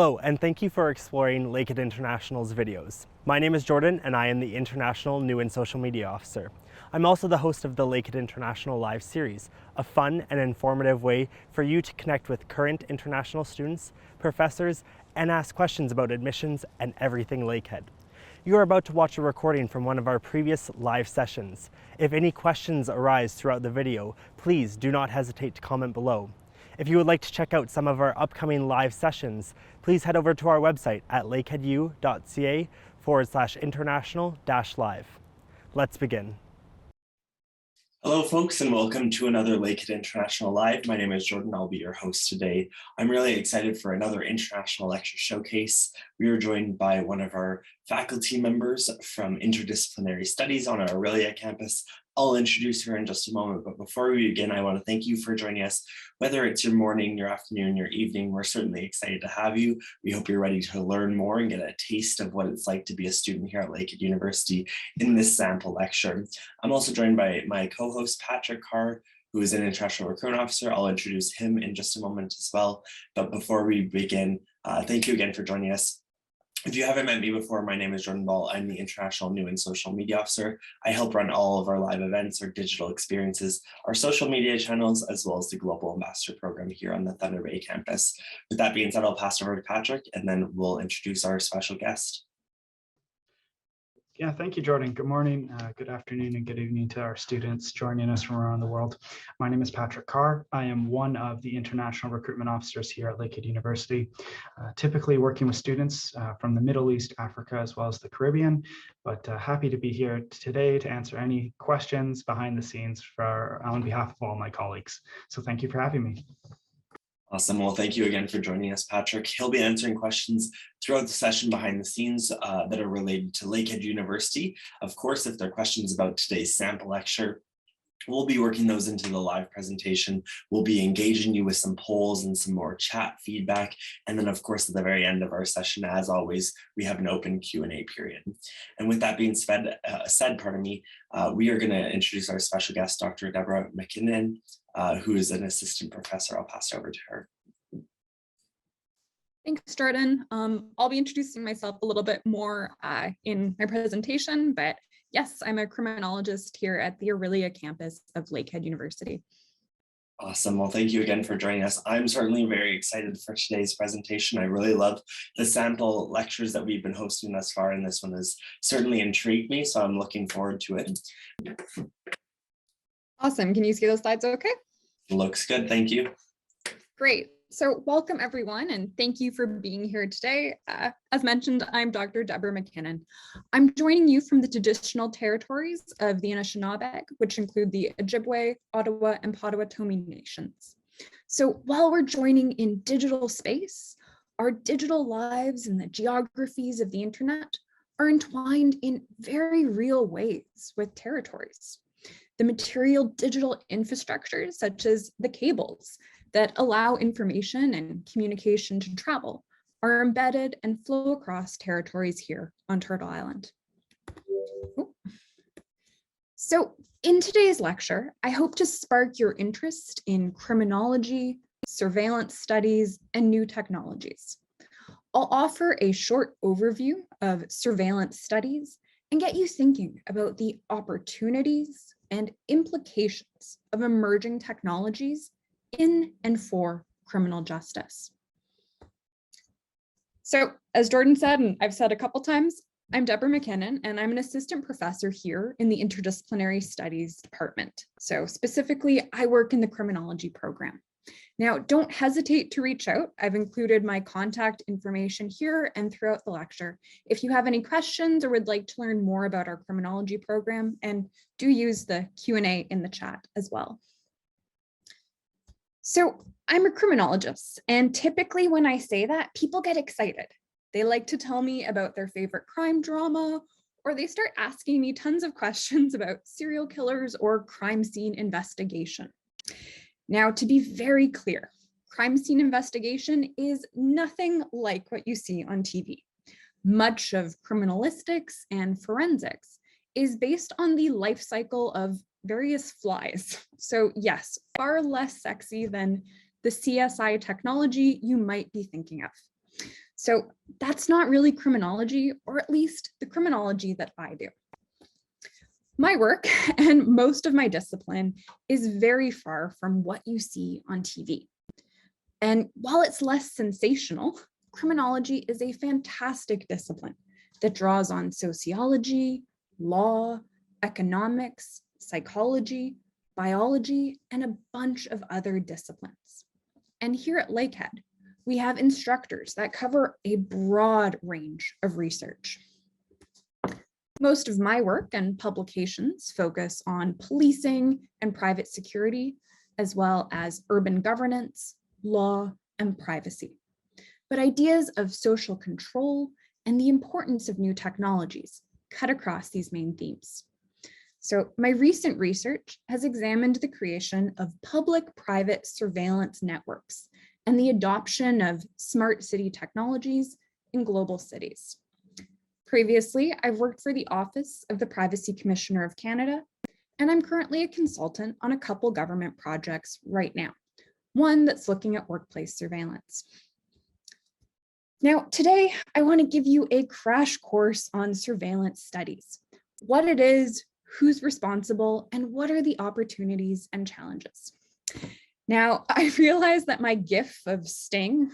Hello, and thank you for exploring Lakehead International's videos. My name is Jordan, and I am the International New and Social Media Officer. I'm also the host of the Lakehead International Live series, a fun and informative way for you to connect with current international students, professors, and ask questions about admissions and everything Lakehead. You are about to watch a recording from one of our previous live sessions. If any questions arise throughout the video, please do not hesitate to comment below. If you would like to check out some of our upcoming live sessions, please head over to our website at lakeheadu.ca/international-live. Let's begin. Hello folks, and welcome to another Lakehead International Live. My name is Jordan, I'll be your host today. I'm really excited for another international lecture showcase. We are joined by one of our faculty members from Interdisciplinary Studies on our Aurelia campus. I'll introduce her in just a moment, but before we begin, I want to thank you for joining us. Whether it's your morning, your afternoon, your evening, we're certainly excited to have you. We hope you're ready to learn more and get a taste of what it's like to be a student here at Lakehead University in this sample lecture. I'm also joined by my co-host, Patrick Carr, who is an international recruitment officer. I'll introduce him in just a moment as well. But before we begin, thank you again for joining us. If you haven't met me before, my name is Jordan Ball. I'm the International New and Social Media Officer. I help run all of our live events, our digital experiences, our social media channels, as well as the Global Ambassador Program here on the Thunder Bay campus. With that being said, I'll pass it over to Patrick, and then we'll introduce our special guest. Yeah, thank you, Jordan. Good morning, good afternoon, and good evening to our students joining us from around the world. My name is Patrick Carr. I am one of the international recruitment officers here at Lakehead University, typically working with students from the Middle East, Africa, as well as the Caribbean, but happy to be here today to answer any questions behind the scenes on behalf of all my colleagues. So thank you for having me. Awesome. Well, thank you again for joining us, Patrick. He'll be answering questions throughout the session behind the scenes that are related to Lakehead University. Of course, if there are questions about today's sample lecture, we'll be working those into the live presentation. We'll be engaging you with some polls and some more chat feedback. And then, of course, at the very end of our session, as always, we have an open Q&A period. And with that being said, we are going to introduce our special guest, Dr. Debra Mackinnon, who is an assistant professor. I'll pass it over to her. Thanks, Jordan. I'll be introducing myself a little bit more in my presentation, but yes, I'm a criminologist here at the Aurelia campus of Lakehead University. Awesome. Well, thank you again for joining us. I'm certainly very excited for today's presentation. I really love the sample lectures that we've been hosting thus far, and this one has certainly intrigued me, so I'm looking forward to it. Awesome. Can you see those slides okay? Looks good. Thank you. Great. So welcome, everyone, and thank you for being here today. As mentioned, I'm Dr. Debra Mackinnon. I'm joining you from the traditional territories of the Anishinaabe, which include the Ojibwe, Ottawa, and Potawatomi nations. So while we're joining in digital space, our digital lives and the geographies of the internet are entwined in very real ways with territories. The material digital infrastructures, such as the cables that allow information and communication to travel, are embedded and flow across territories here on Turtle Island. So in today's lecture, I hope to spark your interest in criminology, surveillance studies, and new technologies. I'll offer a short overview of surveillance studies and get you thinking about the opportunities and implications of emerging technologies in and for criminal justice. So as Jordan said, and I've said a couple times, I'm Debra Mackinnon, and I'm an assistant professor here in the Interdisciplinary Studies department. So specifically, I work in the criminology program. Now, don't hesitate to reach out. I've included my contact information here and throughout the lecture. If you have any questions or would like to learn more about our criminology program, and do use the Q&A in the chat as well. So I'm a criminologist, and typically when I say that, people get excited. They like to tell me about their favorite crime drama, or they start asking me tons of questions about serial killers or crime scene investigation. Now, to be very clear, crime scene investigation is nothing like what you see on TV. Much of criminalistics and forensics is based on the life cycle of various flies. So yes, far less sexy than the CSI technology you might be thinking of. So that's not really criminology, or at least the criminology that I do. My work and most of my discipline is very far from what you see on TV. And while it's less sensational, criminology is a fantastic discipline that draws on sociology, law, economics, psychology, biology, and a bunch of other disciplines. And here at Lakehead, we have instructors that cover a broad range of research. Most of my work and publications focus on policing and private security, as well as urban governance, law, and privacy. But ideas of social control and the importance of new technologies cut across these main themes. So my recent research has examined the creation of public-private surveillance networks and the adoption of smart city technologies in global cities. Previously, I've worked for the Office of the Privacy Commissioner of Canada, and I'm currently a consultant on a couple government projects right now, one that's looking at workplace surveillance. Now, today, I want to give you a crash course on surveillance studies, what it is, who's responsible, and what are the opportunities and challenges. Now, I realize that my gif of Sting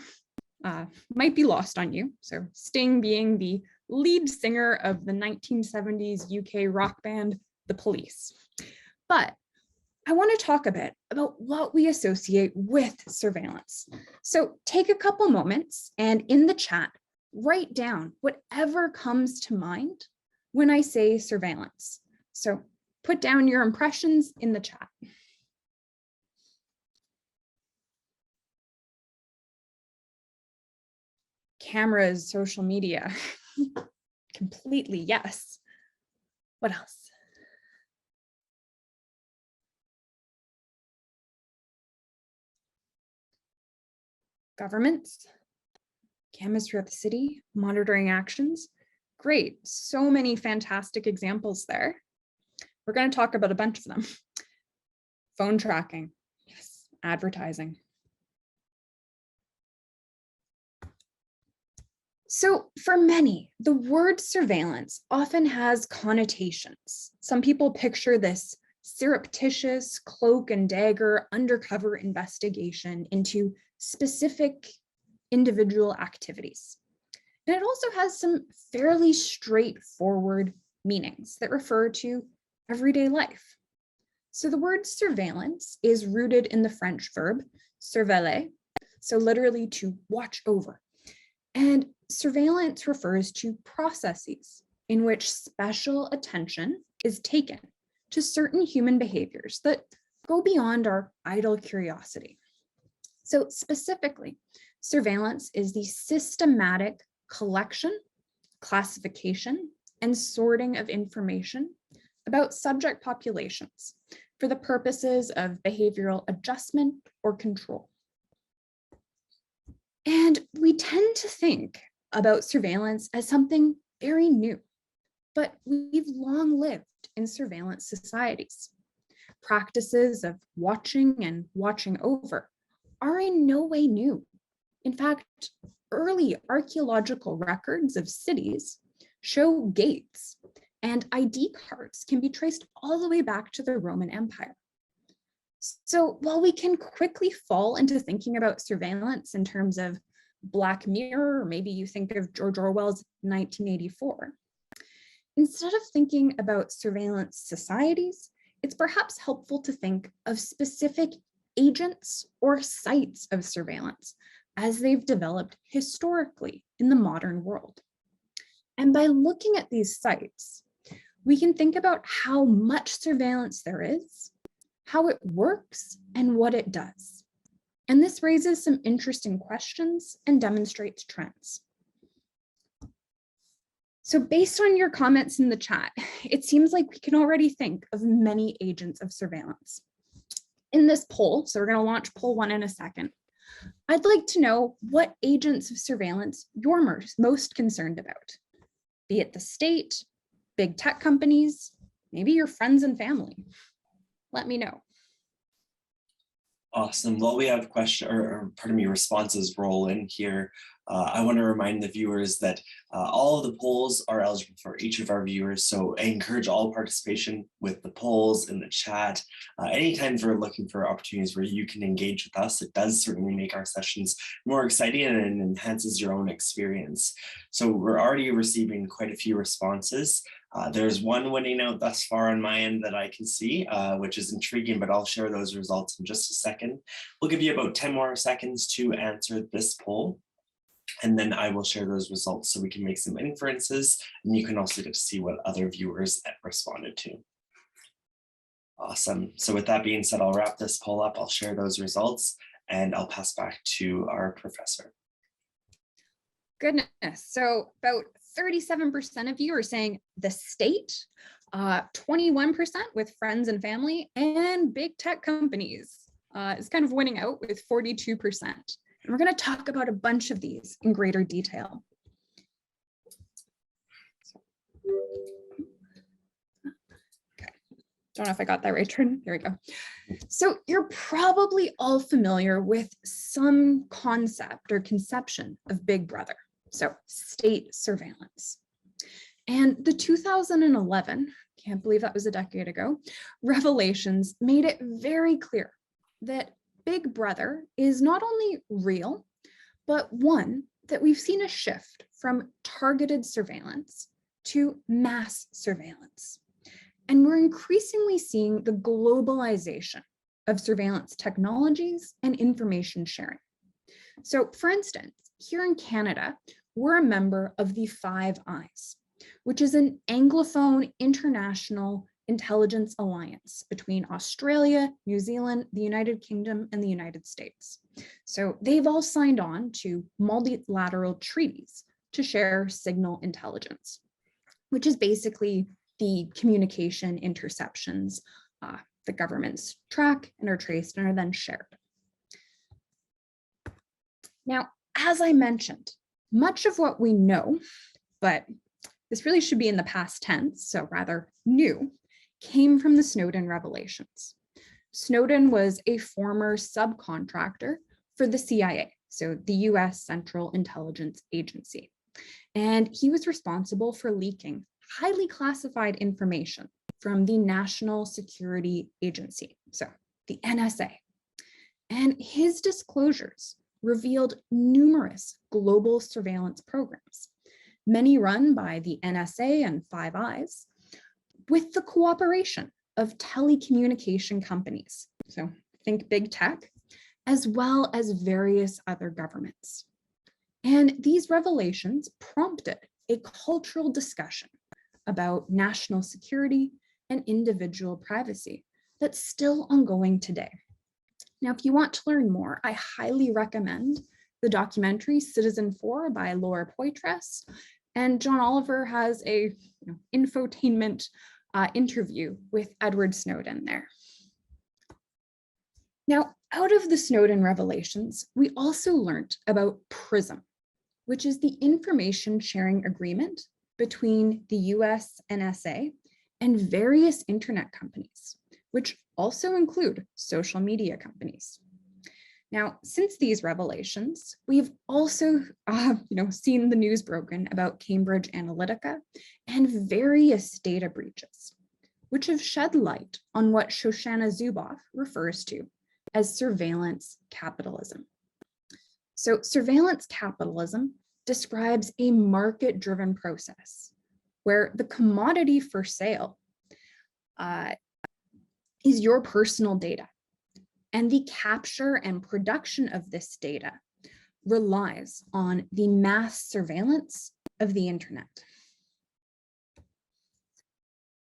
might be lost on you. So Sting being the lead singer of the 1970s UK rock band, The Police. But I want to talk a bit about what we associate with surveillance. So take a couple moments and in the chat, write down whatever comes to mind when I say surveillance. So put down your impressions in the chat. Cameras, social media, completely, yes. What else? Governments, cameras throughout the city, monitoring actions. Great, so many fantastic examples there. We're going to talk about a bunch of them. Phone tracking, yes, advertising. So for many, the word surveillance often has connotations. Some people picture this surreptitious cloak and dagger undercover investigation into specific individual activities. And it also has some fairly straightforward meanings that refer to everyday life. So the word surveillance is rooted in the French verb surveiller, so literally to watch over. And surveillance refers to processes in which special attention is taken to certain human behaviors that go beyond our idle curiosity. So specifically, surveillance is the systematic collection, classification, and sorting of information about subject populations for the purposes of behavioral adjustment or control. And we tend to think about surveillance as something very new, but we've long lived in surveillance societies. Practices of watching and watching over are in no way new. In fact, early archaeological records of cities show gates, and ID cards can be traced all the way back to the Roman Empire. So while we can quickly fall into thinking about surveillance in terms of Black Mirror, or maybe you think of George Orwell's 1984, instead of thinking about surveillance societies, it's perhaps helpful to think of specific agents or sites of surveillance as they've developed historically in the modern world. And by looking at these sites, we can think about how much surveillance there is, how it works, and what it does. And this raises some interesting questions and demonstrates trends. So based on your comments in the chat, it seems like we can already think of many agents of surveillance. In this poll, so we're going to launch poll 1 in a second, I'd like to know what agents of surveillance you're most concerned about, be it the state, big tech companies, maybe your friends and family. Let me know. Awesome. Well, we have responses roll in here. I want to remind the viewers that all of the polls are eligible for each of our viewers, so I encourage all participation with the polls in the chat. Anytime we're looking for opportunities where you can engage with us, it does certainly make our sessions more exciting and enhances your own experience. So we're already receiving quite a few responses. There's one winning out thus far on my end that I can see, which is intriguing, but I'll share those results in just a second. We'll give you about 10 more seconds to answer this poll, and then I will share those results so we can make some inferences, and you can also get to see what other viewers responded to. Awesome. So with that being said, I'll wrap this poll up, I'll share those results, and I'll pass back to our professor. Goodness. So about 37% of you are saying the state, 21% with friends and family, and big tech companies is kind of winning out with 42%. And we're going to talk about a bunch of these in greater detail. Okay, don't know if I got that right, Jordan. There we go. So you're probably all familiar with some concept or conception of Big Brother. So state surveillance. And the 2011, can't believe that was a decade ago, revelations made it very clear that Big Brother is not only real, but one that we've seen a shift from targeted surveillance to mass surveillance. And we're increasingly seeing the globalization of surveillance technologies and information sharing. So for instance, here in Canada, we're a member of the Five Eyes, which is an Anglophone international intelligence alliance between Australia, New Zealand, the United Kingdom, and the United States. So they've all signed on to multilateral treaties to share signal intelligence, which is basically the communication interceptions the governments track and are traced and are then shared. Now, as I mentioned, much of what we know, but this really should be in the past tense, so rather new, came from the Snowden revelations. Snowden was a former subcontractor for the CIA, so the US Central Intelligence Agency. And he was responsible for leaking highly classified information from the National Security Agency, so the NSA. And his disclosures revealed numerous global surveillance programs, many run by the NSA and Five Eyes, with the cooperation of telecommunication companies, so think big tech, as well as various other governments. And these revelations prompted a cultural discussion about national security and individual privacy that's still ongoing today. Now, if you want to learn more, I highly recommend the documentary Citizen4 by Laura Poitras, and John Oliver has a infotainment interview with Edward Snowden there. Now, out of the Snowden revelations, we also learned about PRISM, which is the information sharing agreement between the US NSA and various internet companies, which also include social media companies. Now, since these revelations, we've also seen the news broken about Cambridge Analytica and various data breaches, which have shed light on what Shoshana Zuboff refers to as surveillance capitalism. So surveillance capitalism describes a market-driven process where the commodity for sale is your personal data. And the capture and production of this data relies on the mass surveillance of the internet.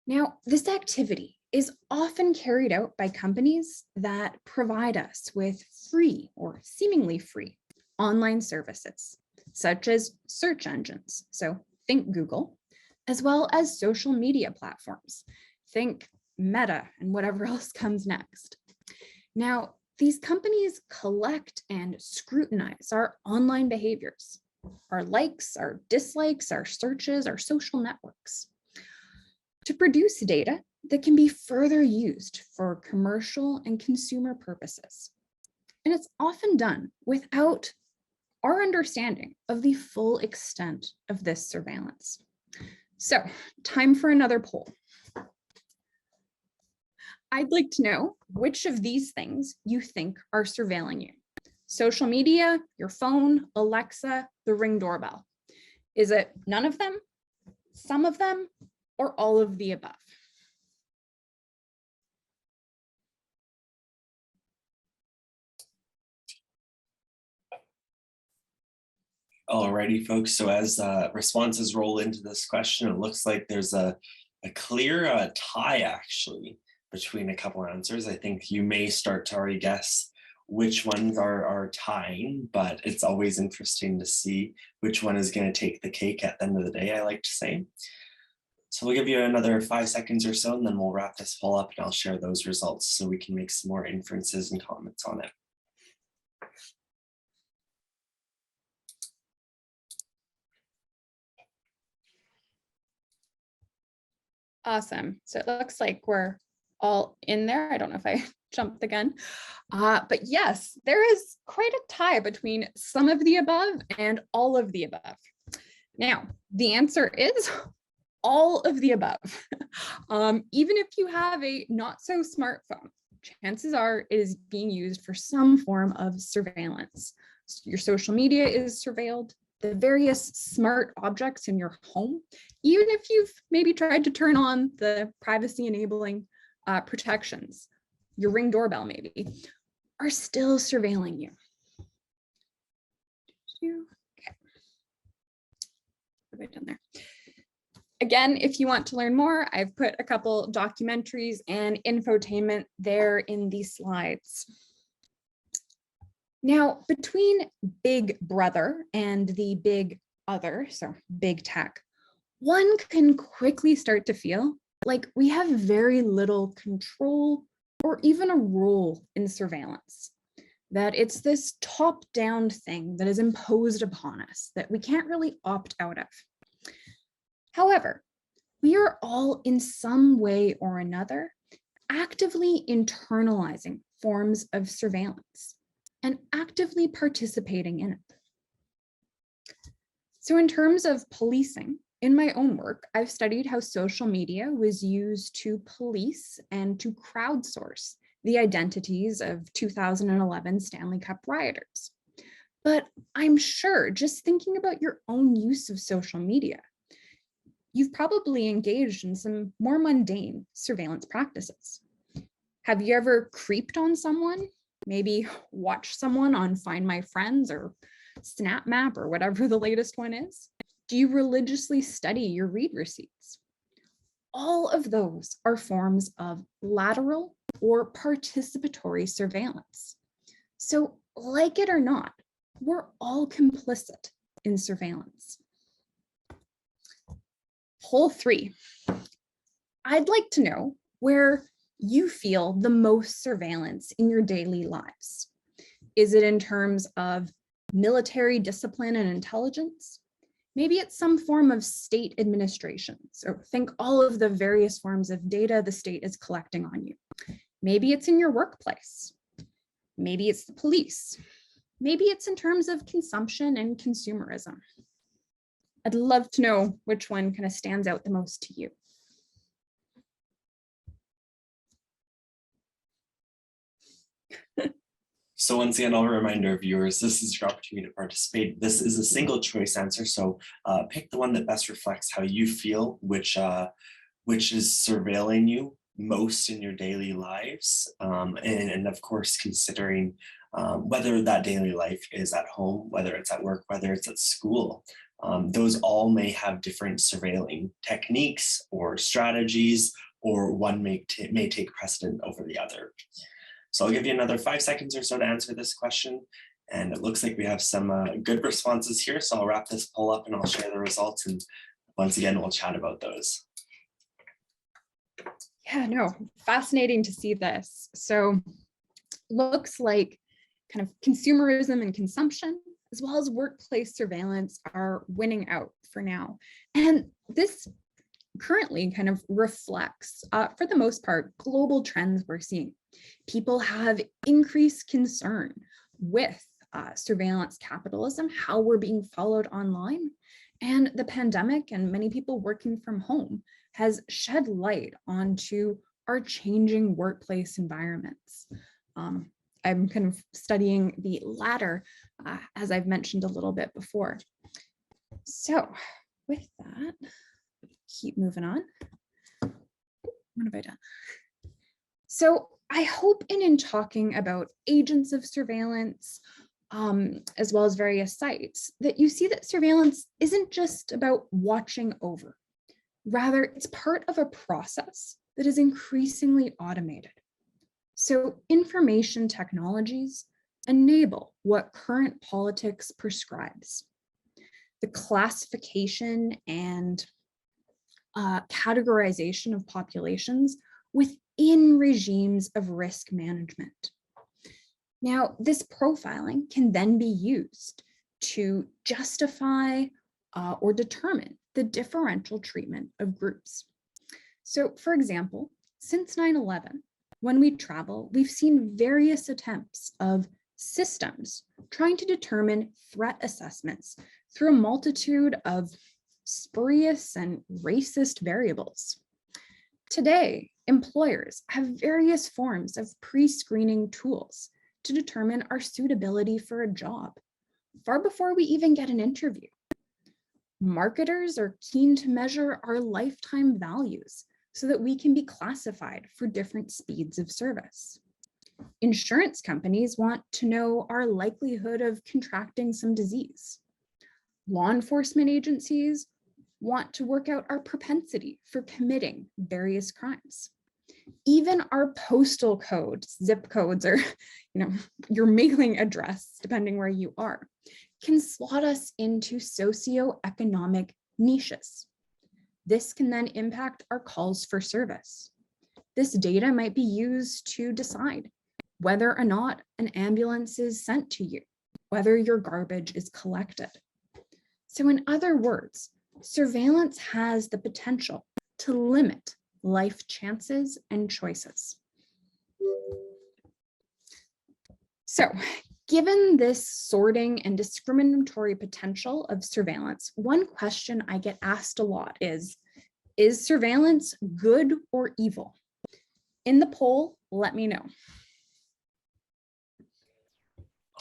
Now, this activity is often carried out by companies that provide us with free or seemingly free online services, such as search engines, so think Google, as well as social media platforms, think Meta and whatever else comes next. Now, these companies collect and scrutinize our online behaviors, our likes, our dislikes, our searches, our social networks, to produce data that can be further used for commercial and consumer purposes. And it's often done without our understanding of the full extent of this surveillance. So, time for another poll. I'd like to know which of these things you think are surveilling you. Social media, your phone, Alexa, the Ring doorbell. Is it none of them, some of them, or all of the above? Alrighty, folks. So as responses roll into this question, it looks like there's a clear tie actually between a couple answers. I think you may start to already guess which ones are tying, but it's always interesting to see which one is going to take the cake at the end of the day, I like to say. So we'll give you another 5 seconds or so, and then we'll wrap this poll up and I'll share those results so we can make some more inferences and comments on it. Awesome. So it looks like we're all in there. I don't know if I jumped the gun, but yes, there is quite a tie between some of the above and all of the above. Now, the answer is all of the above. Even if you have a not so smartphone, chances are it is being used for some form of surveillance. Your social media is surveilled, the various smart objects in your home, even if you've maybe tried to turn on the privacy enabling protections, your Ring doorbell maybe, are still surveilling you. Okay. What have I done there? Again, if you want to learn more, I've put a couple documentaries and infotainment there in these slides. Now, between Big Brother and the Big Other, so big tech, one can quickly start to feel like we have very little control or even a role in surveillance, that it's this top-down thing that is imposed upon us that we can't really opt out of. However, we are all in some way or another actively internalizing forms of surveillance and actively participating in it. So in terms of policing, in my own work, I've studied how social media was used to police and to crowdsource the identities of 2011 Stanley Cup rioters. But I'm sure just thinking about your own use of social media, you've probably engaged in some more mundane surveillance practices. Have you ever creeped on someone? Maybe watched someone on Find My Friends or Snap Map or whatever the latest one is? Do you religiously study your read receipts? All of those are forms of lateral or participatory surveillance. So, like it or not, we're all complicit in surveillance. Poll 3. I'd like to know where you feel the most surveillance in your daily lives. Is it in terms of military discipline and intelligence? Maybe it's some form of state administration. So think all of the various forms of data the state is collecting on you. Maybe it's in your workplace. Maybe it's the police. Maybe it's in terms of consumption and consumerism. I'd love to know which one kind of stands out the most to you. So once again, I'll remind our viewers, this is your opportunity to participate. This is a single choice answer, so pick the one that best reflects how you feel, which is surveilling you most in your daily lives, and of course considering whether that daily life is at home, whether it's at work, whether it's at school. Those all may have different surveilling techniques or strategies, or one may take precedent over the other. So I'll give you another 5 seconds or so to answer this question. And it looks like we have some good responses here. So I'll wrap this poll up and I'll share the results. And once again, we'll chat about those. Yeah, no, fascinating to see this. So looks like kind of consumerism and consumption, as well as workplace surveillance, are winning out for now. And this currently kind of reflects, for the most part, global trends we're seeing. People have increased concern with surveillance capitalism, how we're being followed online, and the pandemic and many people working from home has shed light onto our changing workplace environments. I'm kind of studying the latter, as I've mentioned a little bit before. So with that, keep moving on. What have I done? So I hope in talking about agents of surveillance, as well as various sites, that you see that surveillance isn't just about watching over. Rather, it's part of a process that is increasingly automated. So information technologies enable what current politics prescribes. The classification and categorization of populations within regimes of risk management. Now, this profiling can then be used to justify or determine the differential treatment of groups. So, for example, since 9/11, when we travel, we've seen various attempts of systems trying to determine threat assessments through a multitude of spurious and racist variables. Today, employers have various forms of pre-screening tools to determine our suitability for a job, far before we even get an interview. Marketers are keen to measure our lifetime values so that we can be classified for different speeds of service. Insurance companies want to know our likelihood of contracting some disease. Law enforcement agencies want to work out our propensity for committing various crimes. Even our postal codes, zip codes, or your mailing address, depending where you are, can slot us into socioeconomic niches. This can then impact our calls for service. This data might be used to decide whether or not an ambulance is sent to you, whether your garbage is collected. So in other words, surveillance has the potential to limit life chances and choices. So, given this sorting and discriminatory potential of surveillance, one question I get asked a lot is surveillance good or evil? In the poll, let me know.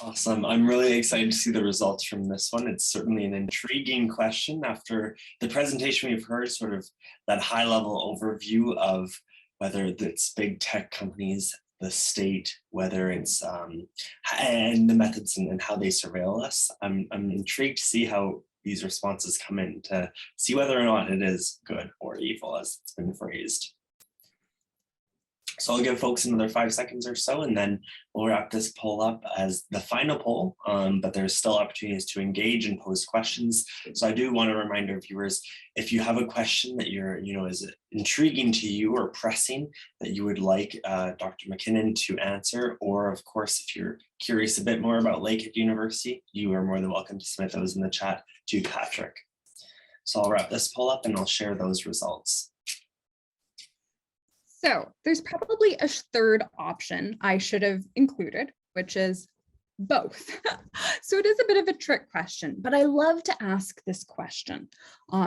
Awesome. I'm really excited to see the results from this one. It's certainly an intriguing question after the presentation we've heard, sort of that high level overview of whether it's big tech companies, the state, whether it's and the methods and how they surveil us. I'm intrigued to see how these responses come in to see whether or not it is good or evil, as it's been phrased. So I'll give folks another 5 seconds or so, and then we'll wrap this poll up as the final poll, but there's still opportunities to engage and pose questions. So I do want to remind our viewers, if you have a question that is intriguing to you or pressing that you would like Dr. Mackinnon to answer, or of course, if you're curious a bit more about Lakehead University, you are more than welcome to submit those in the chat to Patrick. So I'll wrap this poll up and I'll share those results. So there's probably a third option I should have included, which is both. So it is a bit of a trick question, but I love to ask this question.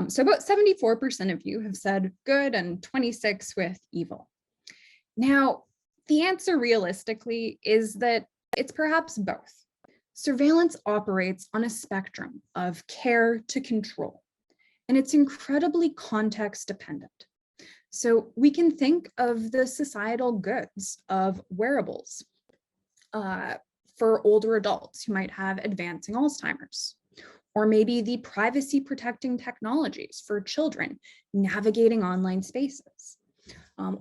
So about 74% of you have said good and 26% with evil. Now, the answer realistically is that it's perhaps both. Surveillance operates on a spectrum of care to control, and it's incredibly context dependent. So we can think of the societal goods of wearables for older adults who might have advancing Alzheimer's, or maybe the privacy protecting technologies for children navigating online spaces,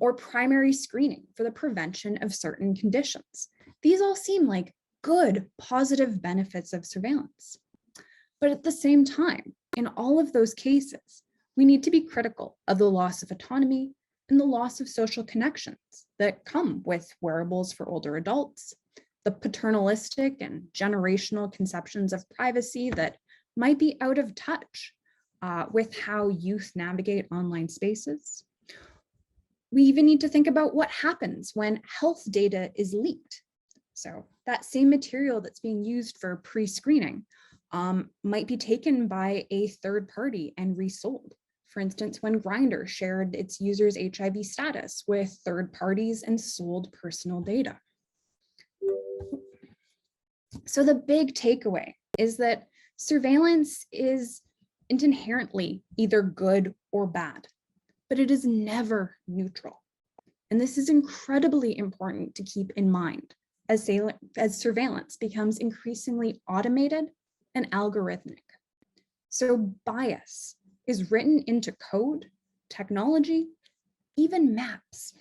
or primary screening for the prevention of certain conditions. These all seem like good, positive benefits of surveillance. But at the same time, in all of those cases, we need to be critical of the loss of autonomy and the loss of social connections that come with wearables for older adults, the paternalistic and generational conceptions of privacy that might be out of touch with how youth navigate online spaces. We even need to think about what happens when health data is leaked. So that same material that's being used for pre-screening might be taken by a third party and resold. For instance, when Grindr shared its users' HIV status with third parties and sold personal data. So the big takeaway is that surveillance isn't inherently either good or bad, but it is never neutral. And this is incredibly important to keep in mind as surveillance becomes increasingly automated and algorithmic. So bias is written into code, technology, even maps.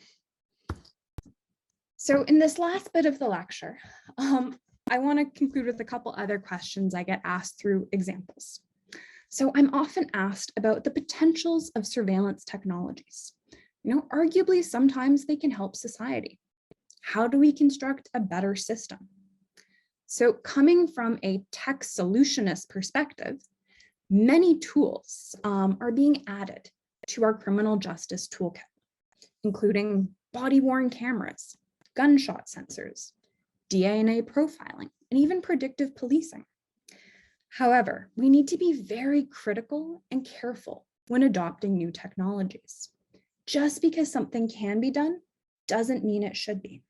So in this last bit of the lecture, I want to conclude with a couple other questions I get asked through examples. So I'm often asked about the potentials of surveillance technologies. Arguably, sometimes they can help society. How do we construct a better system? So coming from a tech solutionist perspective, many tools are being added to our criminal justice toolkit, including body-worn cameras, gunshot sensors, DNA profiling, and even predictive policing. However, we need to be very critical and careful when adopting new technologies. Just because something can be done doesn't mean it should be.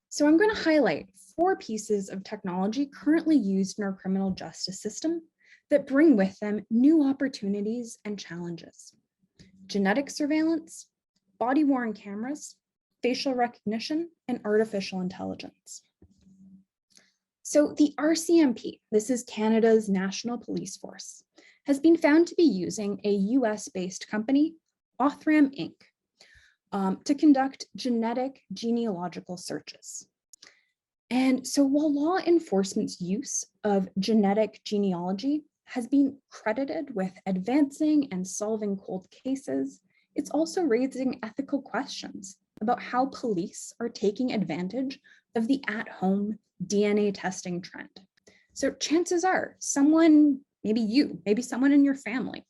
So I'm going to highlight 4 pieces of technology currently used in our criminal justice system that bring with them new opportunities and challenges: genetic surveillance, body-worn cameras, facial recognition, and artificial intelligence. So the RCMP, this is Canada's National Police Force, has been found to be using a US-based company, Othram Inc., to conduct genetic genealogical searches. And so while law enforcement's use of genetic genealogy has been credited with advancing and solving cold cases, it's also raising ethical questions about how police are taking advantage of the at-home DNA testing trend. So chances are someone, maybe you, maybe someone in your family,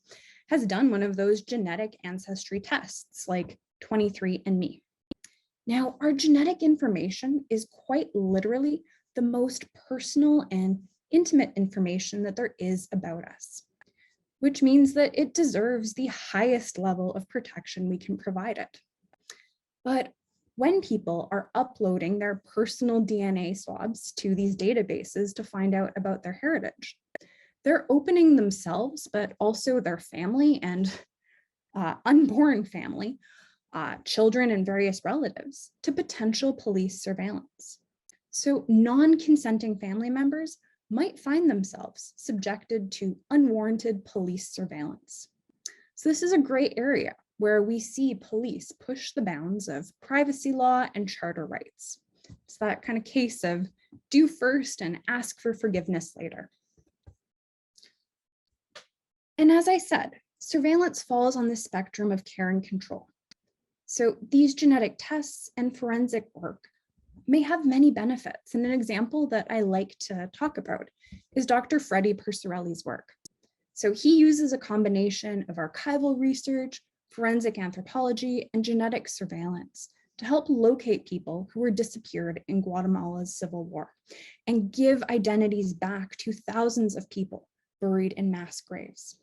has done one of those genetic ancestry tests like 23andMe. Now, our genetic information is quite literally the most personal and intimate information that there is about us, which means that it deserves the highest level of protection we can provide it. But when people are uploading their personal DNA swabs to these databases to find out about their heritage, they're opening themselves, but also their family and unborn family, children and various relatives, to potential police surveillance. So non-consenting family members might find themselves subjected to unwarranted police surveillance. So this is a gray area where we see police push the bounds of privacy law and charter rights. It's that kind of case of do first and ask for forgiveness later. And as I said, surveillance falls on the spectrum of care and control. So these genetic tests and forensic work may have many benefits. And an example that I like to talk about is Dr. Freddie Percerelli's work. So he uses a combination of archival research, forensic anthropology, and genetic surveillance to help locate people who were disappeared in Guatemala's civil war and give identities back to thousands of people buried in mass graves.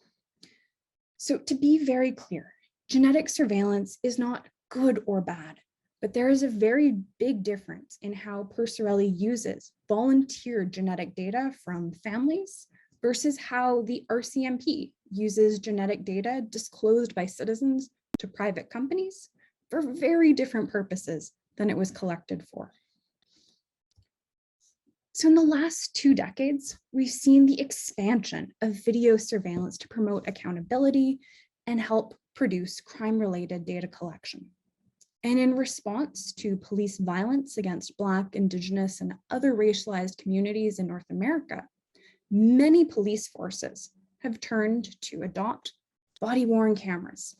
So to be very clear, genetic surveillance is not good or bad, but there is a very big difference in how Percerelli uses volunteer genetic data from families versus how the RCMP uses genetic data disclosed by citizens to private companies for very different purposes than it was collected for. So in the last 2 decades, we've seen the expansion of video surveillance to promote accountability and help produce crime-related data collection. And in response to police violence against Black, Indigenous, and other racialized communities in North America, many police forces have turned to adopt body-worn cameras.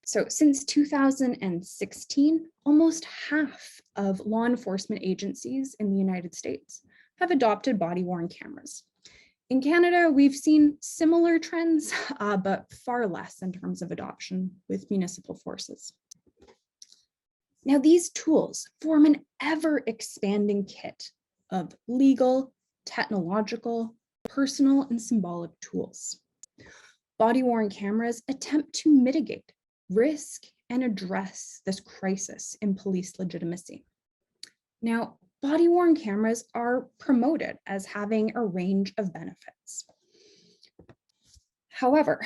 So since 2016, almost half of law enforcement agencies in the United States have adopted body-worn cameras. In Canada, we've seen similar trends, but far less in terms of adoption with municipal forces. Now, these tools form an ever-expanding kit of legal, technological, personal, and symbolic tools. Body-worn cameras attempt to mitigate risk and address this crisis in police legitimacy. Now, body-worn cameras are promoted as having a range of benefits. However,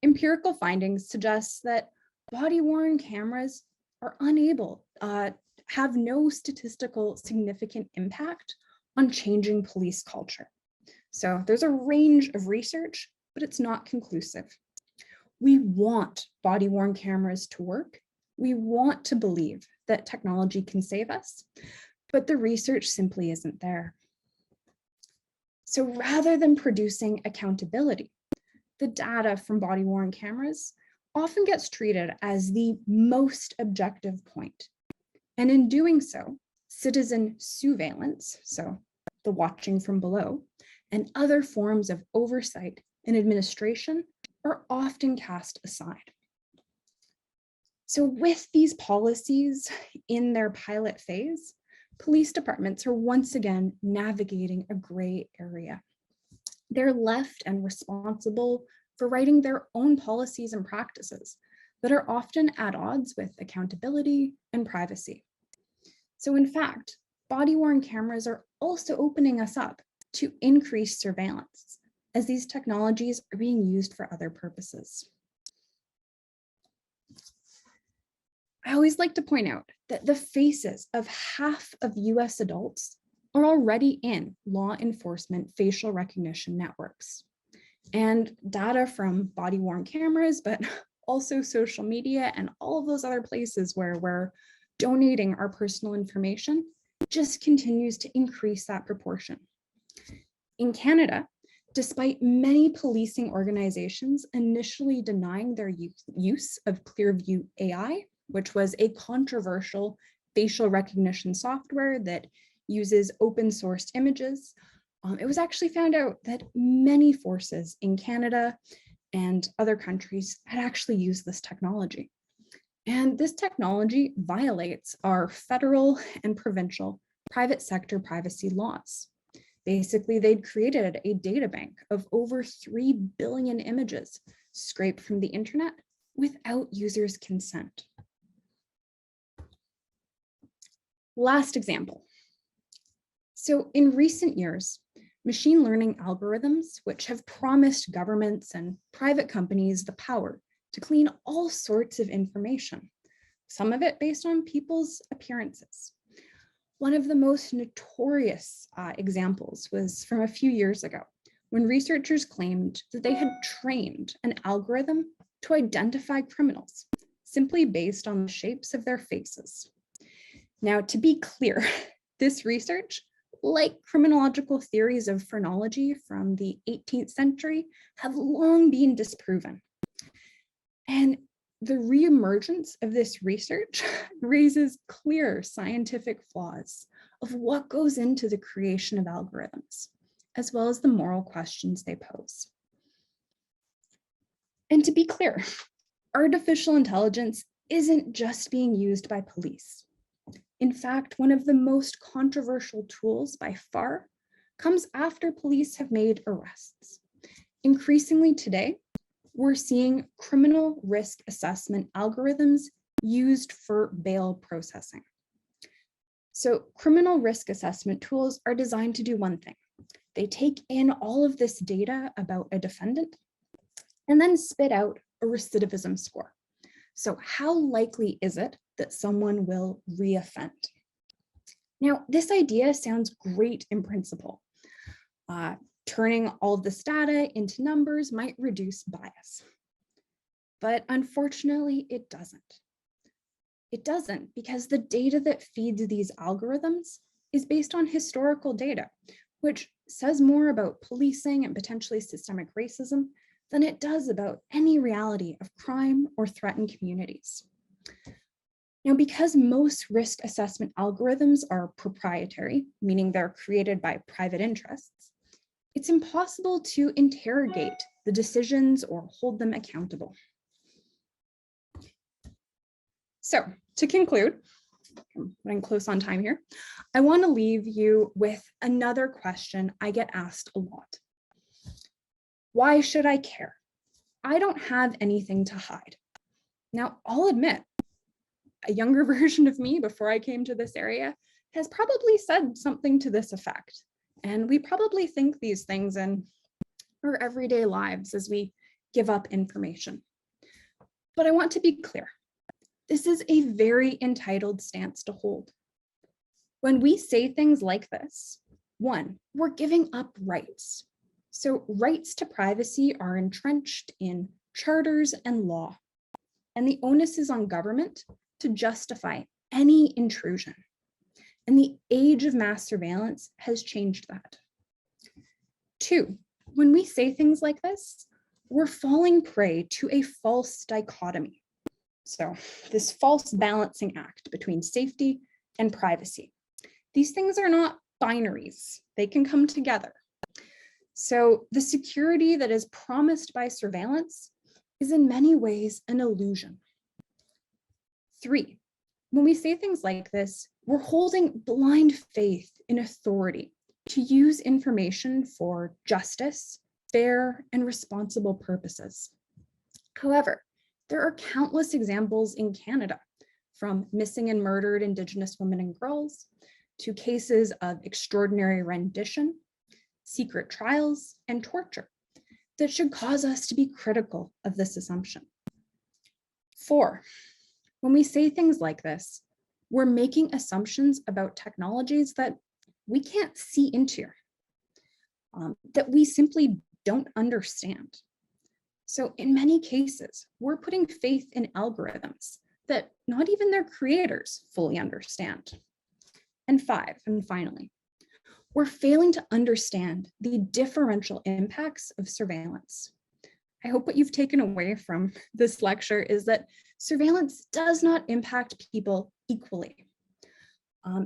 empirical findings suggest that body-worn cameras are unable, have no statistical significant impact on changing police culture. So there's a range of research, but it's not conclusive. We want body-worn cameras to work. We want to believe that technology can save us, but the research simply isn't there. So rather than producing accountability, the data from body-worn cameras often gets treated as the most objective point. And in doing so, citizen surveillance, so the watching from below, and other forms of oversight and administration are often cast aside. So with these policies in their pilot phase, police departments are once again navigating a gray area. They're left and responsible for writing their own policies and practices that are often at odds with accountability and privacy. So in fact, body-worn cameras are also opening us up to increased surveillance as these technologies are being used for other purposes. I always like to point out that the faces of half of US adults are already in law enforcement facial recognition networks. And data from body-worn cameras, but also social media and all of those other places where we're donating our personal information just continues to increase that proportion. In Canada, despite many policing organizations initially denying their use of Clearview AI, which was a controversial facial recognition software that uses open sourced images, it was actually found out that many forces in Canada and other countries had actually used this technology. And this technology violates our federal and provincial private sector privacy laws. Basically, they'd created a data bank of over 3 billion images scraped from the internet without users' consent. Last example. So in recent years, machine learning algorithms, which have promised governments and private companies the power to clean all sorts of information, some of it based on people's appearances. One of the most notorious examples was from a few years ago, when researchers claimed that they had trained an algorithm to identify criminals simply based on the shapes of their faces. Now, to be clear, this research, like criminological theories of phrenology from the 18th century, have long been disproven. And the reemergence of this research raises clear scientific flaws of what goes into the creation of algorithms, as well as the moral questions they pose. And to be clear, artificial intelligence isn't just being used by police. In fact, one of the most controversial tools by far comes after police have made arrests. Increasingly today, we're seeing criminal risk assessment algorithms used for bail processing. So criminal risk assessment tools are designed to do one thing. They take in all of this data about a defendant and then spit out a recidivism score. So how likely is it that someone will reoffend? Now, this idea sounds great in principle. Turning all of this data into numbers might reduce bias. But unfortunately, it doesn't. It doesn't because the data that feeds these algorithms is based on historical data, which says more about policing and potentially systemic racism than it does about any reality of crime or threatened communities. Now, because most risk assessment algorithms are proprietary, meaning they're created by private interests, it's impossible to interrogate the decisions or hold them accountable. So to conclude, I'm running close on time here. I want to leave you with another question I get asked a lot. Why should I care? I don't have anything to hide. Now, I'll admit, a younger version of me before I came to this area has probably said something to this effect. And we probably think these things in our everyday lives as we give up information. But I want to be clear. This is a very entitled stance to hold. When we say things like this, one, we're giving up rights. So rights to privacy are entrenched in charters and law, and the onus is on government to justify any intrusion. And the age of mass surveillance has changed that. Two, when we say things like this, we're falling prey to a false dichotomy. So this false balancing act between safety and privacy. These things are not binaries. They can come together. So the security that is promised by surveillance is in many ways an illusion. Three, when we say things like this, we're holding blind faith in authority to use information for justice, fair, and responsible purposes. However, there are countless examples in Canada, from missing and murdered Indigenous women and girls to cases of extraordinary rendition, secret trials, and torture that should cause us to be critical of this assumption. Four, when we say things like this, we're making assumptions about technologies that we can't see into, that we simply don't understand. So in many cases, we're putting faith in algorithms that not even their creators fully understand. And five, and finally, we're failing to understand the differential impacts of surveillance. I hope what you've taken away from this lecture is that surveillance does not impact people equally.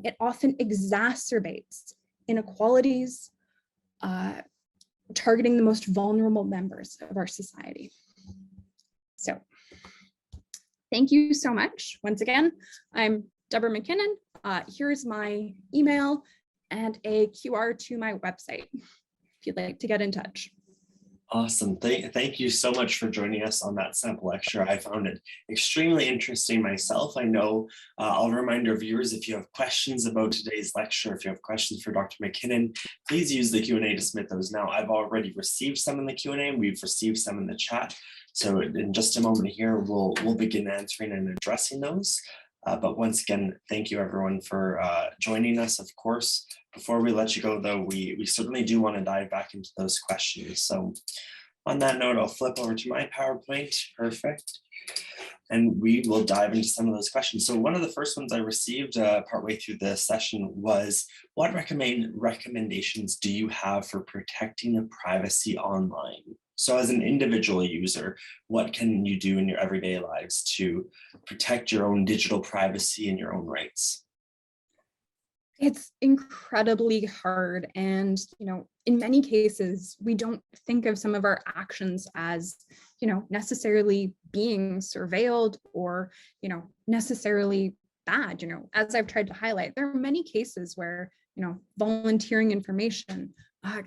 It often exacerbates inequalities, targeting the most vulnerable members of our society. So thank you so much. Once again, I'm Debra Mackinnon. Here's my email and a QR to my website if you'd like to get in touch. Awesome. Thank you so much for joining us on that sample lecture. I found it extremely interesting myself. I know I'll remind our viewers, if you have questions about today's lecture, if you have questions for Dr. Mackinnon, please use the Q&A to submit those now. I've already received some in the Q&A and we've received some in the chat. So in just a moment here, we'll begin answering and addressing those. But once again, thank you everyone for joining us, of course. Before we let you go though, we certainly do want to dive back into those questions. So on that note, I'll flip over to my PowerPoint, perfect. And we will dive into some of those questions. So one of the first ones I received partway through the session was, what recommendations do you have for protecting your privacy online? So as an individual user, what can you do in your everyday lives to protect your own digital privacy and your own rights? It's incredibly hard. And, in many cases, we don't think of some of our actions as, necessarily being surveilled or, necessarily bad. As I've tried to highlight, there are many cases where, volunteering information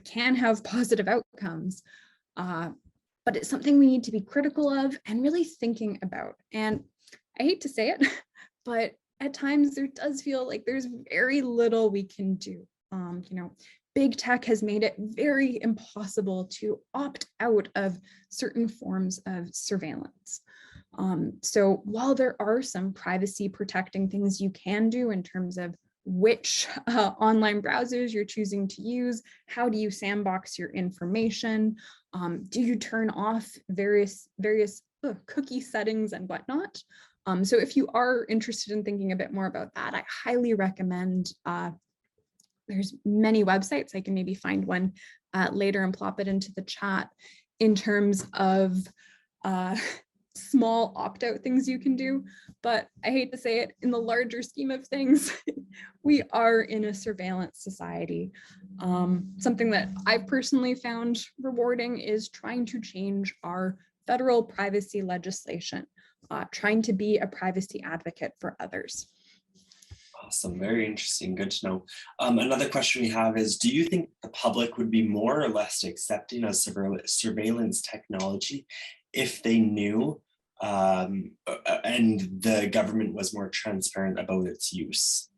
can have positive outcomes. But it's something we need to be critical of and really thinking about. And I hate to say it, but at times there does feel like there's very little we can do. Big tech has made it very impossible to opt out of certain forms of surveillance. So while there are some privacy protecting things you can do in terms of which online browsers you're choosing to use, how do you sandbox your information, do you turn off various cookie settings and whatnot? So if you are interested in thinking a bit more about that, I highly recommend, there's many websites. I can maybe find one later and plop it into the chat in terms of small opt-out things you can do. But I hate to say it, in the larger scheme of things, we are in a surveillance society. Something that I've personally found rewarding is trying to change our federal privacy legislation, trying to be a privacy advocate for others. Awesome, very interesting, good to know. Another question we have is, do you think the public would be more or less accepting of surveillance technology if they knew and the government was more transparent about its use?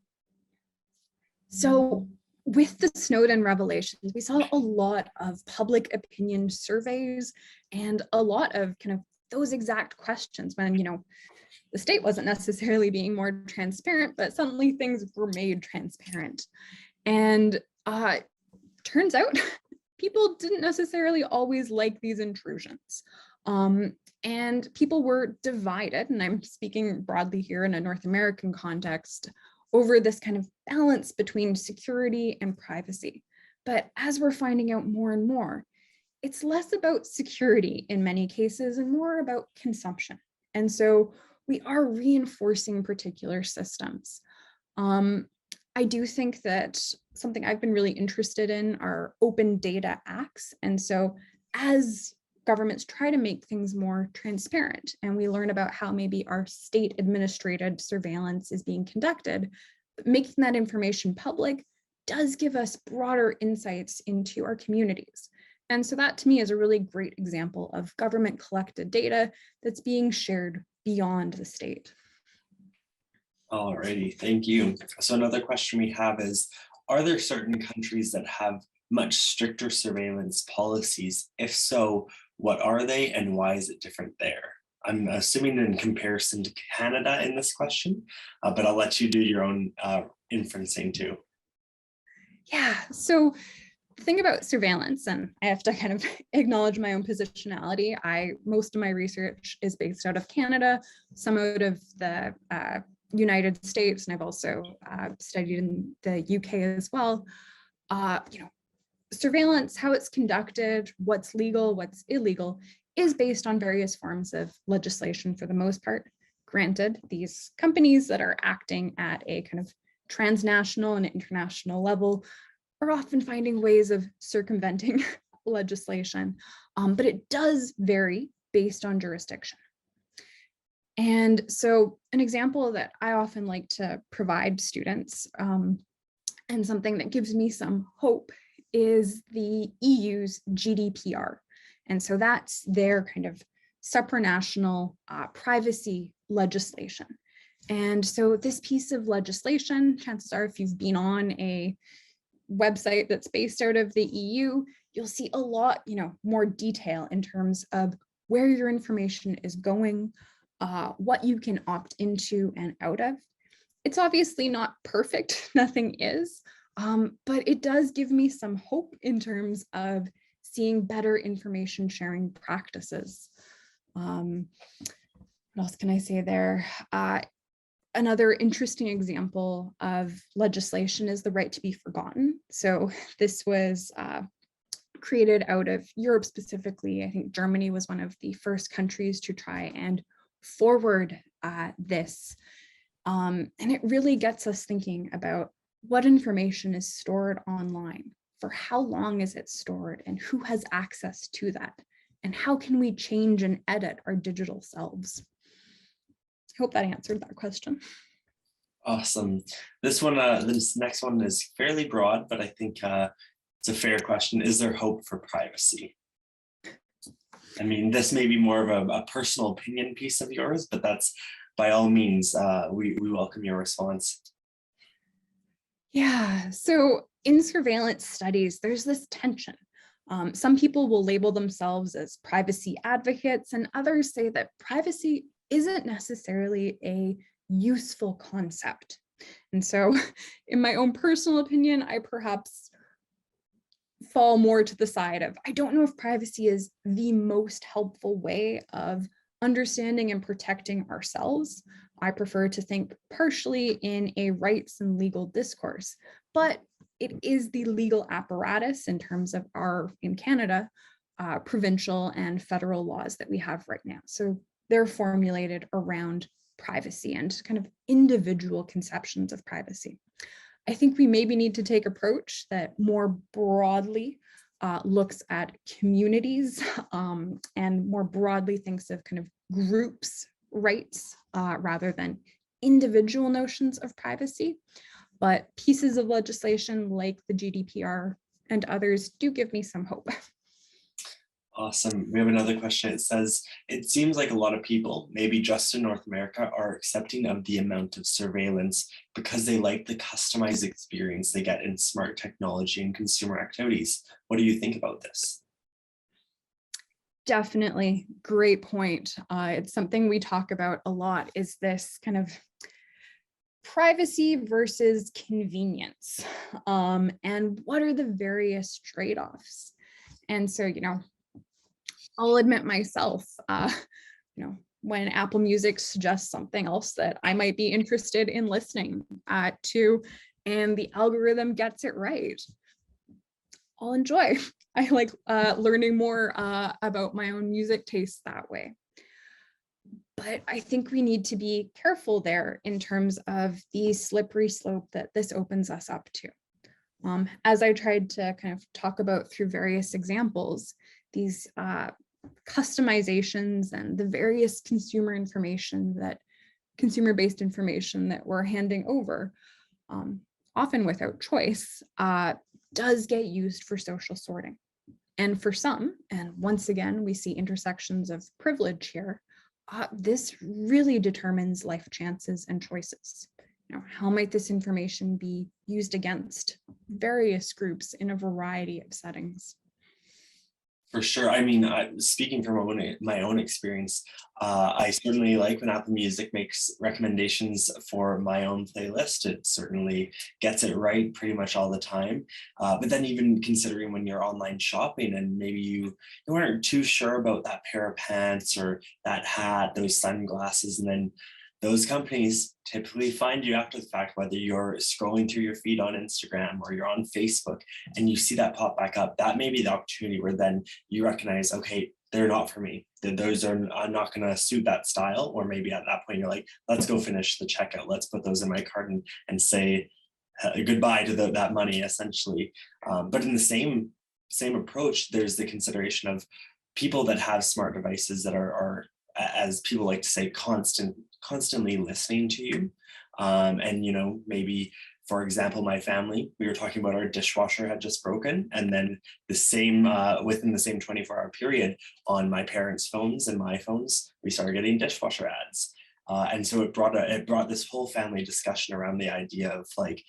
So with the Snowden revelations, we saw a lot of public opinion surveys and a lot of kind of those exact questions when, the state wasn't necessarily being more transparent, but suddenly things were made transparent. And turns out people didn't necessarily always like these intrusions. And people were divided, and I'm speaking broadly here in a North American context, over this kind of balance between security and privacy. But as we're finding out more and more, it's less about security in many cases and more about consumption. And so we are reinforcing particular systems. I do think that something I've been really interested in are open data acts. And so as governments try to make things more transparent and we learn about how maybe our state administrated surveillance is being conducted, making that information public does give us broader insights into our communities. And so that to me is a really great example of government collected data that's being shared beyond the state. Alrighty, thank you. So another question we have is, are there certain countries that have much stricter surveillance policies? If so, what are they and why is it different there? I'm assuming in comparison to Canada in this question, but I'll let you do your own inferencing too. Yeah, so the thing about surveillance, and I have to kind of acknowledge my own positionality. Most of my research is based out of Canada, some out of the United States, and I've also studied in the UK as well. Surveillance, how it's conducted, what's legal, what's illegal, is based on various forms of legislation for the most part. Granted, these companies that are acting at a kind of transnational and international level are often finding ways of circumventing legislation, but it does vary based on jurisdiction. And so an example that I often like to provide students, and something that gives me some hope, is the EU's GDPR. And so that's their kind of supranational privacy legislation. And so this piece of legislation, chances are if you've been on a website that's based out of the EU, you'll see a lot, more detail in terms of where your information is going, what you can opt into and out of. It's obviously not perfect, nothing is, but it does give me some hope in terms of seeing better information sharing practices. What else can I say there? Another interesting example of legislation is the right to be forgotten. So this was created out of Europe specifically. I think Germany was one of the first countries to try and forward this. And it really gets us thinking about what information is stored online, for how long is it stored, and who has access to that, and how can we change and edit our digital selves. I hope that answered that question. Awesome. This next one is fairly broad, but I think it's a fair question. Is there hope for privacy? I mean, this may be more of a personal opinion piece of yours, but that's by all means, we welcome your response. Yeah, so in surveillance studies, there's this tension. Some people will label themselves as privacy advocates, and others say that privacy isn't necessarily a useful concept. And so in my own personal opinion, I perhaps fall more to the side of, I don't know if privacy is the most helpful way of understanding and protecting ourselves. I prefer to think partially in a rights and legal discourse, but it is the legal apparatus in terms of in Canada, provincial and federal laws that we have right now. So they're formulated around privacy and kind of individual conceptions of privacy. I think we maybe need to take an approach that more broadly looks at communities and more broadly thinks of kind of groups' rights rather than individual notions of privacy, but pieces of legislation like the GDPR and others do give me some hope. Awesome. We have another question. It says, it seems like a lot of people, maybe just in North America, are accepting of the amount of surveillance because they like the customized experience they get in smart technology and consumer activities. What do you think about this? Definitely, great point. It's something we talk about a lot, is this kind of privacy versus convenience, and what are the various trade-offs. And so, I'll admit myself, when Apple Music suggests something else that I might be interested in listening to, and the algorithm gets it right, I'll enjoy. I like learning more about my own music tastes that way. But I think we need to be careful there in terms of the slippery slope that this opens us up to. As I tried to kind of talk about through various examples, these customizations and the various consumer-based information that we're handing over, often without choice, does get used for social sorting. And for some, and once again, we see intersections of privilege here, this really determines life chances and choices. How might this information be used against various groups in a variety of settings? For sure. I mean, speaking from my own experience, I certainly like when Apple Music makes recommendations for my own playlist. It certainly gets it right pretty much all the time. But then even considering when you're online shopping and maybe you aren't too sure about that pair of pants or that hat, those sunglasses, and then those companies typically find you after the fact, whether you're scrolling through your feed on Instagram or you're on Facebook and you see that pop back up. That may be the opportunity where then you recognize, okay, they're not for me. Those are not going to suit that style. Or maybe at that point, you're like, let's go finish the checkout. Let's put those in my cart and say goodbye to that money, essentially. But in the same approach, there's the consideration of people that have smart devices that are, as people like to say, constantly listening to you. And maybe, for example, my family, we were talking about our dishwasher had just broken, and then within the same 24-hour period, on my parents' phones and my phones, we started getting dishwasher ads. And so it brought this whole family discussion around the idea of like,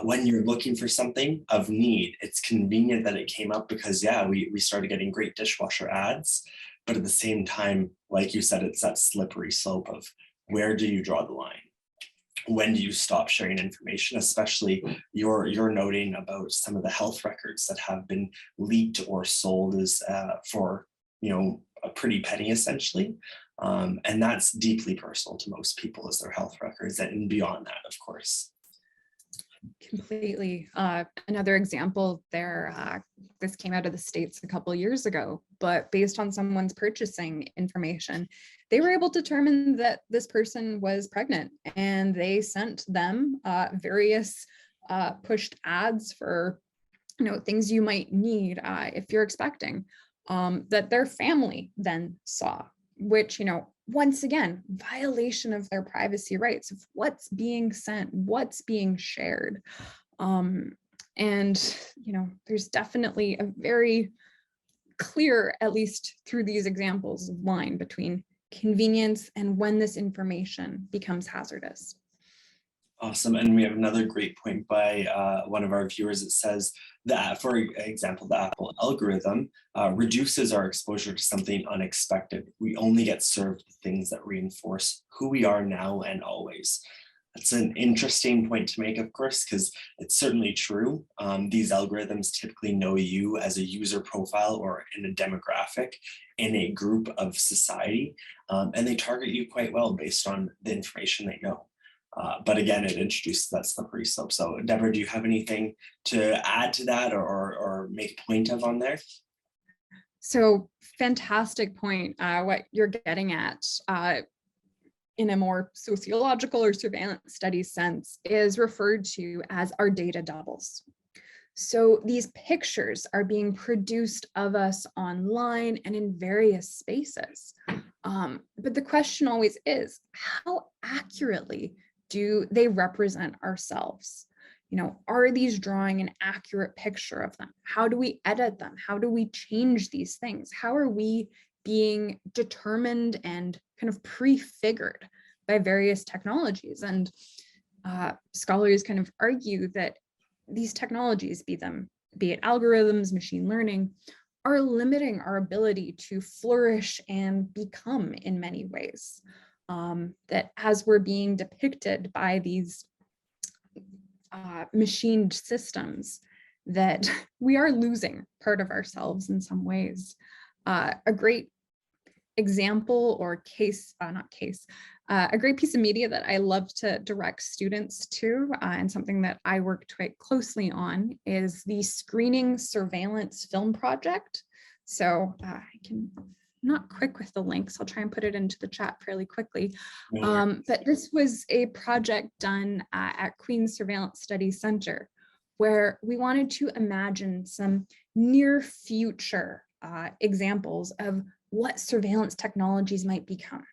when you're looking for something of need, it's convenient that it came up because we started getting great dishwasher ads. But at the same time, like you said, it's that slippery slope of where do you draw the line? When do you stop sharing information? Especially you're noting about some of the health records that have been leaked or sold as for a pretty penny, essentially. And that's deeply personal to most people, as their health records, and beyond that, of course. Completely. Another example there, this came out of the States a couple of years ago, but based on someone's purchasing information, they were able to determine that this person was pregnant, and they sent them various pushed ads for things you might need if you're expecting, that their family then saw, which once again, violation of their privacy rights, of what's being sent, what's being shared. And, there's definitely a very clear, at least through these examples, line between convenience and when this information becomes hazardous. Awesome. And we have another great point by one of our viewers. It says that, for example, the Apple algorithm reduces our exposure to something unexpected. We only get served the things that reinforce who we are now and always. That's an interesting point to make, of course, because it's certainly true. These algorithms typically know you as a user profile or in a demographic in a group of society, and they target you quite well based on the information they know. But again, it introduces that slippery slope. So Debra, do you have anything to add to that or make a point of on there? So fantastic point. What you're getting at in a more sociological or surveillance studies sense is referred to as our data doubles. So these pictures are being produced of us online and in various spaces. But the question always is, how accurately do they represent ourselves? Are these drawing an accurate picture of them? How do we edit them? How do we change these things? How are we being determined and kind of prefigured by various technologies? And scholars kind of argue that these technologies, be it algorithms, machine learning, are limiting our ability to flourish and become in many ways. That as we're being depicted by these machined systems, that we are losing part of ourselves in some ways. A great example or case, a great piece of media that I love to direct students to, and something that I worked quite closely on, is the Screening Surveillance Film Project. So I'm not quick with the links. I'll try and put it into the chat fairly quickly. But this was a project done at Queen's Surveillance Studies Center, where we wanted to imagine some near future examples of what surveillance technologies might become.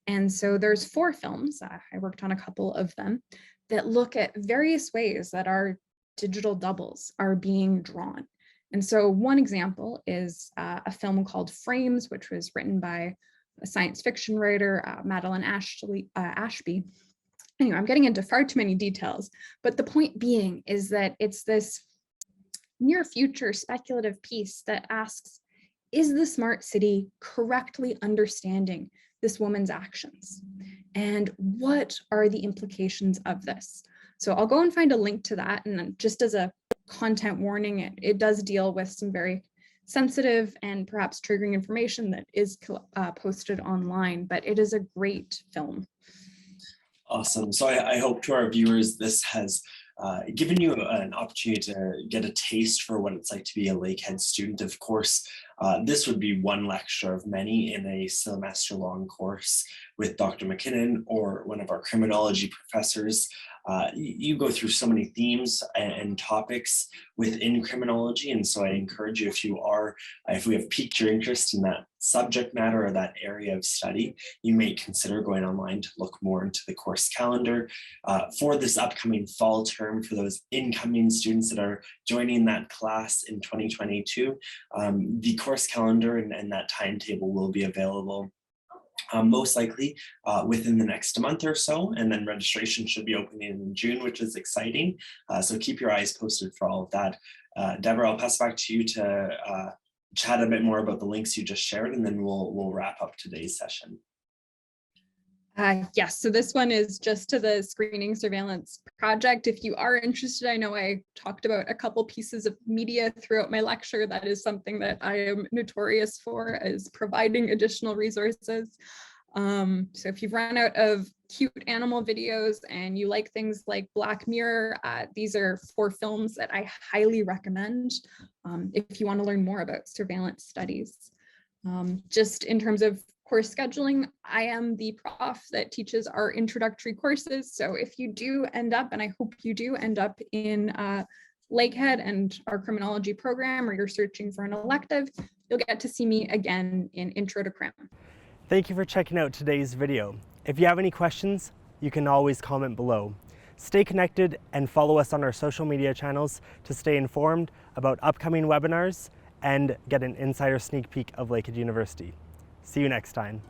And so there's 4 films, I worked on a couple of them, that look at various ways that our digital doubles are being drawn. And so one example is a film called Frames, which was written by a science fiction writer, Madeline Ashby. Anyway, I'm getting into far too many details, but the point being is that it's this near future speculative piece that asks, is the smart city correctly understanding this woman's actions? And what are the implications of this? So I'll go and find a link to that. And then just as a content warning, it does deal with some very sensitive and perhaps triggering information that is posted online, but it is a great film. Awesome. So I hope to our viewers, this has given you an opportunity to get a taste for what it's like to be a Lakehead student. Of course, this would be one lecture of many in a semester-long course with Dr. Mackinnon or one of our criminology professors. You go through so many themes and topics within criminology, and so I encourage you, if we have piqued your interest in that subject matter or that area of study, you may consider going online to look more into the course calendar for this upcoming fall term. For those incoming students that are joining that class in 2022, the course calendar and that timetable will be available most likely within the next month or so, and then registration should be opening in June, which is exciting. So keep your eyes posted for all of that. Debra, I'll pass back to you to chat a bit more about the links you just shared, and then we'll wrap up today's session. Yes, so this one is just to the Screening Surveillance Project. If you are interested, I know I talked about a couple pieces of media throughout my lecture. That is something that I am notorious for, is providing additional resources. So if you've run out of cute animal videos and you like things like Black Mirror, these are 4 films that I highly recommend if you want to learn more about surveillance studies. Just in terms of course scheduling, I am the prof that teaches our introductory courses. So if you do end up, and I hope you do end up in Lakehead and our criminology program, or you're searching for an elective, you'll get to see me again in Intro to Crim. Thank you for checking out today's video. If you have any questions, you can always comment below. Stay connected and follow us on our social media channels to stay informed about upcoming webinars and get an insider sneak peek of Lakehead University. See you next time.